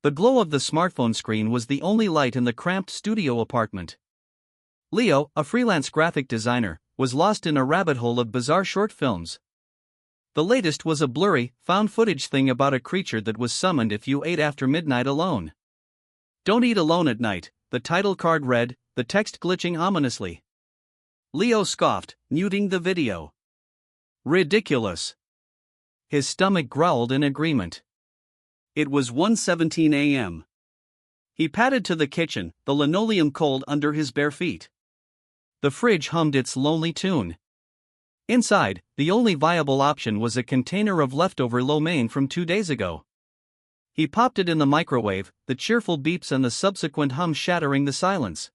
The glow of the smartphone screen was the only light in the cramped studio apartment. Leo, a freelance graphic designer, was lost in a rabbit hole of bizarre short films. The latest was a blurry, found footage thing about a creature that was summoned if you ate after midnight alone. "Don't eat alone at night," the title card read, the text glitching ominously. Leo scoffed, muting the video. Ridiculous. His stomach growled in agreement. It was 1:17 a.m. He padded to the kitchen, the linoleum cold under his bare feet. The fridge hummed its lonely tune. Inside, the only viable option was a container of leftover lo mein from 2 days ago. He popped it in the microwave, the cheerful beeps and the subsequent hum shattering the silence.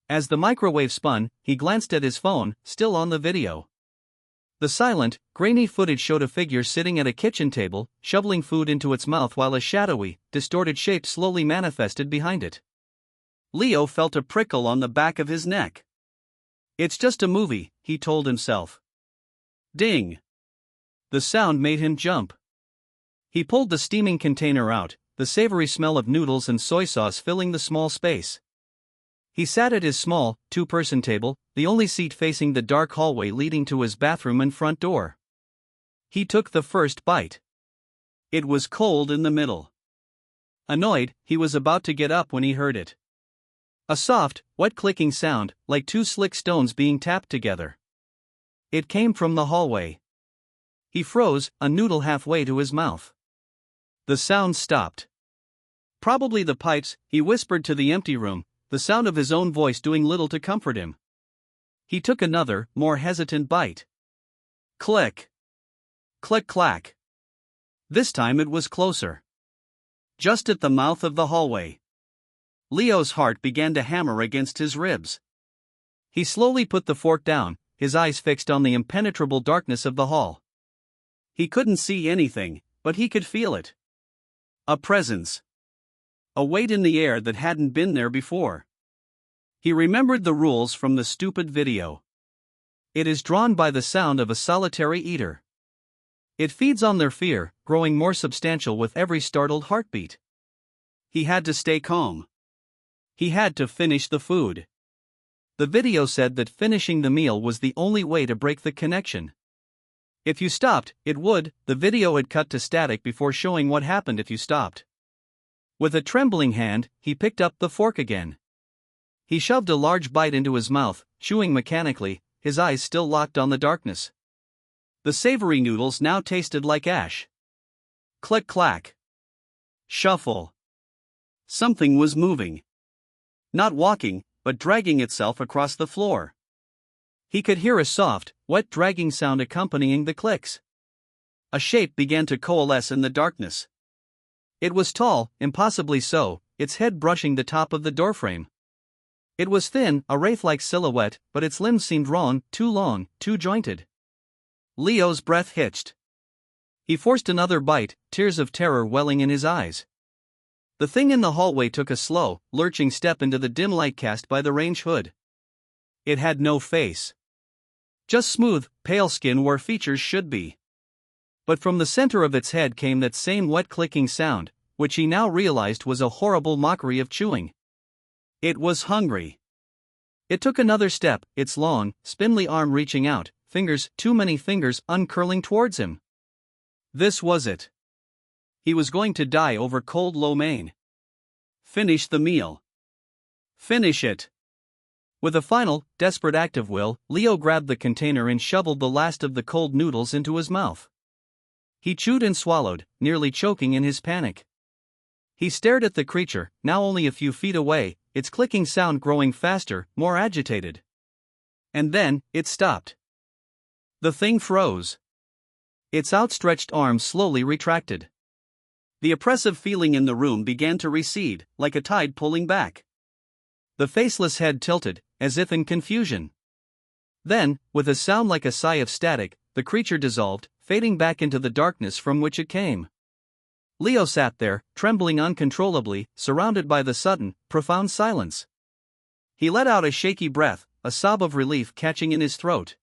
As the microwave spun, he glanced at his phone, still on the video. The silent, grainy footage showed a figure sitting at a kitchen table, shoveling food into its mouth while a shadowy, distorted shape slowly manifested behind it. Leo felt a prickle on the back of his neck. "It's just a movie," he told himself. Ding! The sound made him jump. He pulled the steaming container out, the savory smell of noodles and soy sauce filling the small space. He sat at his small, two-person table, the only seat facing the dark hallway leading to his bathroom and front door. He took the first bite. It was cold in the middle. Annoyed, he was about to get up when he heard it. A soft, wet clicking sound, like two slick stones being tapped together. It came from the hallway. He froze, a noodle halfway to his mouth. The sound stopped. Probably the pipes, he whispered to the empty room, the sound of his own voice doing little to comfort him. He took another, more hesitant bite. Click. Click clack. This time it was closer. Just at the mouth of the hallway. Leo's heart began to hammer against his ribs. He slowly put the fork down, his eyes fixed on the impenetrable darkness of the hall. He couldn't see anything, but he could feel it. A presence. A weight in the air that hadn't been there before. He remembered the rules from the stupid video. It is drawn by the sound of a solitary eater. It feeds on their fear, growing more substantial with every startled heartbeat. He had to stay calm. He had to finish the food. The video said that finishing the meal was the only way to break the connection. If you stopped, it would. The video had cut to static before showing what happened if you stopped. With a trembling hand, he picked up the fork again. He shoved a large bite into his mouth, chewing mechanically, his eyes still locked on the darkness. The savory noodles now tasted like ash. Click clack. Shuffle. Something was moving. Not walking, but dragging itself across the floor. He could hear a soft, wet dragging sound accompanying the clicks. A shape began to coalesce in the darkness. It was tall, impossibly so, its head brushing the top of the doorframe. It was thin, a wraith-like silhouette, but its limbs seemed wrong, too long, too jointed. Leo's breath hitched. He forced another bite, tears of terror welling in his eyes. The thing in the hallway took a slow, lurching step into the dim light cast by the range hood. It had no face. Just smooth, pale skin where features should be. But from the center of its head came that same wet clicking sound, which he now realized was a horrible mockery of chewing. It was hungry. It took another step, its long, spindly arm reaching out, fingers, too many fingers, uncurling towards him. This was it. He was going to die over cold lo mein. Finish the meal. Finish it. With a final, desperate act of will, Leo grabbed the container and shoveled the last of the cold noodles into his mouth. He chewed and swallowed, nearly choking in his panic. He stared at the creature, now only a few feet away, its clicking sound growing faster, more agitated. And then, it stopped. The thing froze. Its outstretched arms slowly retracted. The oppressive feeling in the room began to recede, like a tide pulling back. The faceless head tilted, as if in confusion. Then, with a sound like a sigh of static, the creature dissolved, fading back into the darkness from which it came. Leo sat there, trembling uncontrollably, surrounded by the sudden, profound silence. He let out a shaky breath, a sob of relief catching in his throat.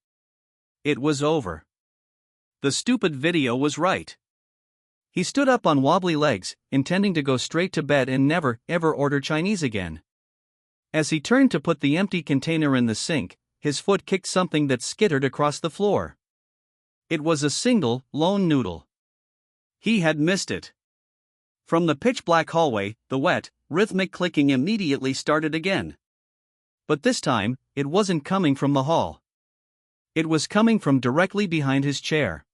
It was over. The stupid video was right. He stood up on wobbly legs, intending to go straight to bed and never, ever order Chinese again. As he turned to put the empty container in the sink, his foot kicked something that skittered across the floor. It was a single, lone noodle. He had missed it. From the pitch-black hallway, the wet, rhythmic clicking immediately started again. But this time, it wasn't coming from the hall. It was coming from directly behind his chair.